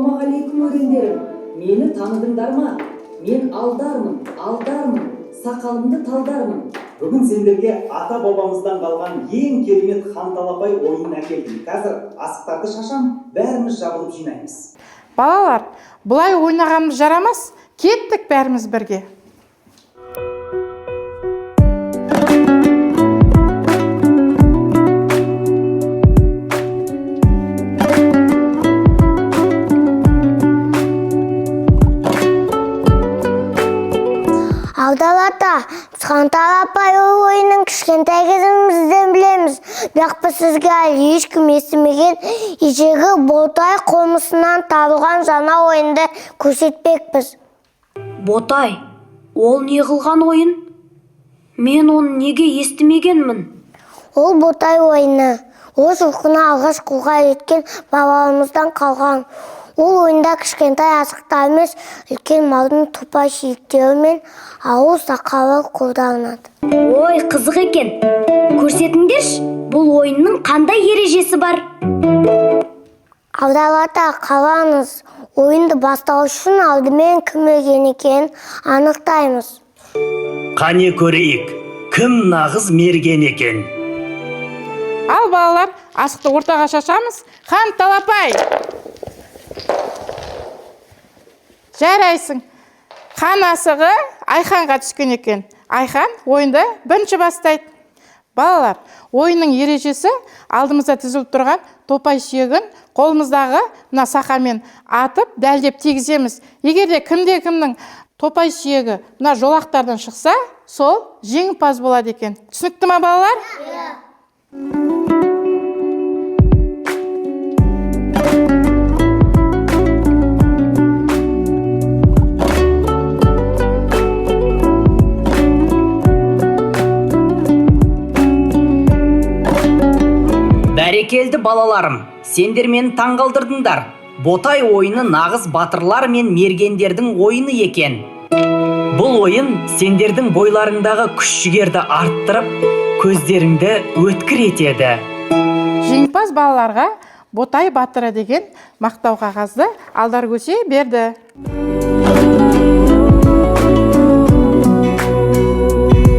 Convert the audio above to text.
Ассалаумағалейкум өрендерім. Мені таныдыңдар ма? Мен алдармын, сақалымды талдармын. Бүгін сендерге ата-бабамыздан қалған ең керемет ханталапай ойынын әкелдім. Қазір асықтарды шашам, бәріміз жабылып жинаймыз. Балалар, бұлай ойнағанымыз жарамас. Кеттік бәріміз бірге. Алдалата, ханталапай ойынын кішкентай кезімізден білеміз. Бірақ біз сізге әлі ешкім естімеген ежегі ботай қомысынан табылған жаңа ойынды көрсетпекпіз. Ботай, ол не қылған ойын? Мен оны неге естімегенмін? Ол ботай ойыны. Ол жылқыны алғаш қолға еткен бабамыздан қалған. Ол ойында кішкентай асықтар емес, үлкен малдың топай шиіктеуі мен ауыл сақалы қолданады. Ой, қызық екен. Көрсетіңдерші, бұл ойынның қандай ережесі бар? Алдалата қалаңыз. Ойынды бастау үшін алдымен кім өлген екенін анықтаймыз. Қане көрейік, кім нағыз мерген екен? Ал балалар, асықты ортаға шашамыз. Ханталапай! Жарайсың. Хан асығы Айханға түскен екен. Айхан ойынды бірінші бастайды. Балалар, ойынның ережесі алдымызда тізіліп тұрған топай сүйегін қолымыздағы мына сақамен атып, дәлдеп тигіземіз. Егер де кімде-кімнің топай сүйегі мына жолақтардан шықса, сол жеңімпаз болады екен. Түсінікті ма, балалар? Бәрекелді балаларым, сендер мені таңғалдырдыңдар. Ботай ойыны нағыз батырлар мен мергендердің ойыны екен. Бұл ойын сендердің бойларыңдағы күш-жігерді арттырып, көздеріңді өткір етеді. Жеңімпаз балаларға Ботай батыры деген мақтау қағазды Алдаркөсе берді.